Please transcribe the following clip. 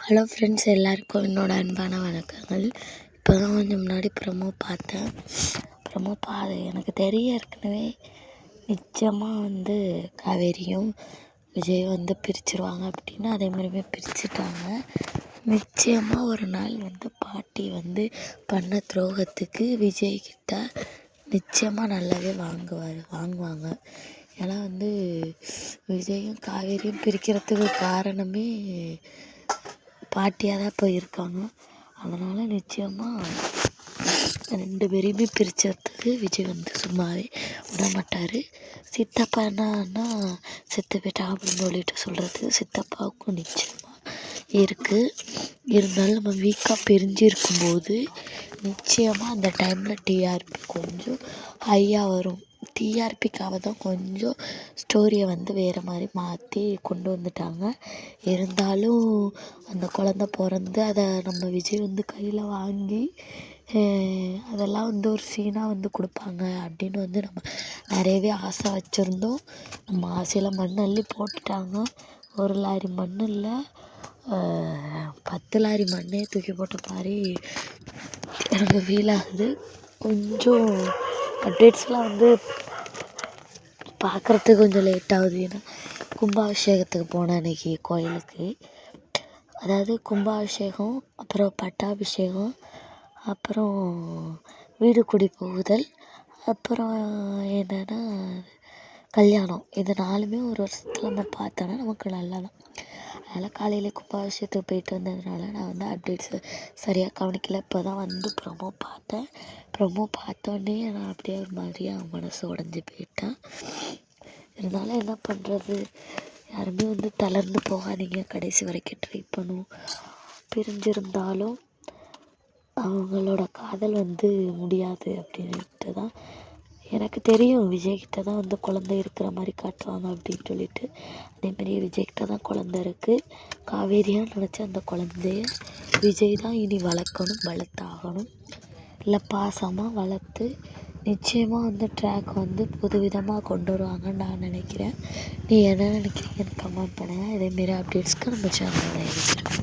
Hello friends, எல்லாருக்கும் என்னோட அன்பான வணக்கங்கள். இப்போ தான் கொஞ்சம் முன்னாடி ப்ரமோ பார்த்தேன். எனக்கு தெரிய ஏற்கனவே நிச்சயமாக காவேரியும் விஜயும் பிரிச்சிருவாங்க அப்படின்னு அதேமாதிரியுமே பிரிச்சுட்டாங்க. நிச்சயமாக ஒரு நாள் பாட்டி பண்ண துரோகத்துக்கு விஜய்கிட்ட நிச்சயமாக நல்லாவே வாங்குவாங்க. ஏன்னா விஜயும் காவேரியும் பிரிக்கிறதுக்கு காரணமே பாட்டியாக தான் இப்போ இருக்காங்க. அதனால் நிச்சயமாக 2 பேரையுமே பிரிச்சதுக்கு விஜய் சும்மாவே விட மாட்டார். சித்தப்பா என்னன்னா செத்து போயிட்டான் அப்படின்னு சொல்லிட்டு சொல்கிறது சித்தப்பாவுக்கும் நிச்சயமாக இருக்குது. இருந்தாலும் நம்ம வீக்காக பிரிஞ்சிருக்கும்போது நிச்சயமாக அந்த டைமில் டிஆர்பி கொஞ்சம் ஹையாக வரும். டிஆர்பிக்காக தான் கொஞ்சம் ஸ்டோரியை வேறு மாதிரி மாற்றி கொண்டு வந்துட்டாங்க. இருந்தாலும் அந்த குழந்த பிறந்து அதை நம்ம விஜய் கையில் வாங்கி அதெல்லாம் ஒரு சீனாக கொடுப்பாங்க அப்படின்னு நம்ம நிறையவே ஆசை வச்சுருந்தோம். நம்ம ஆசையில் மண் அள்ளி போட்டுட்டாங்க. 1 லாரி மண் இல்லை, 10 லாரி மண்ணே தூக்கி போட்ட மாதிரி எனக்கு ஃபீல் ஆகுது. கொஞ்சம் அப்டேட்ஸ்லாம் பார்க்குறதுக்கு கொஞ்சம் லேட் ஆகுது. ஏன்னா கும்பாபிஷேகத்துக்கு போனேன் அன்றைக்கி கோயிலுக்கு. அதாவது கும்பாபிஷேகம், அப்புறம் பட்டாபிஷேகம், அப்புறம் வீடு குடி போகுதல், அப்புறம் என்னென்னா கல்யாணம். இது 4மே ஒரு வருஷத்தில் நம்ம பார்த்தோன்னா நமக்கு நல்லதான். அதனால் காலையிலே கும்பாபிஷேகத்துக்கு போயிட்டு வந்ததுனால நான் அப்டேட்ஸு சரியாக கவனிக்கல. இப்போ தான் ப்ரொமோ பார்த்தேன். ப்ரொமோ பார்த்தோன்னே நான் அப்படியே ஒரு மாதிரியாக மனசு உடஞ்சி போயிட்டேன். இருந்தாலும் என்ன பண்ணுறது, யாருமே தளர்ந்து போகாதீங்க, கடைசி வரைக்கும் ட்ரை பண்ணுவோம். பிரிஞ்சிருந்தாலும் அவங்களோட காதல் முடியாது அப்படின்ட்டு தான் எனக்கு தெரியும். விஜய்கிட்ட தான் குழந்தை இருக்கிற மாதிரி காட்டுவாங்க அப்படின்னு சொல்லிட்டு. அதேமாரி விஜய்கிட்ட தான் குழந்தை இருக்குது. காவேரியாக நினச்ச அந்த குழந்தைய விஜய் தான் இனி வளர்த்தாகணும். இல்லை பாசமாக வளர்த்து நிச்சயமாக ட்ராக் புதுவிதமாக கொண்டு வருவாங்கன்னு நான் நினைக்கிறேன். நீ என்ன நினைக்கிறீங்கன்னு கமெண்ட் பண்ணுங்கள். இதேமாரி அப்டேட்ஸ்க்கு நம்ம சேனலில் இருக்கிறேன்.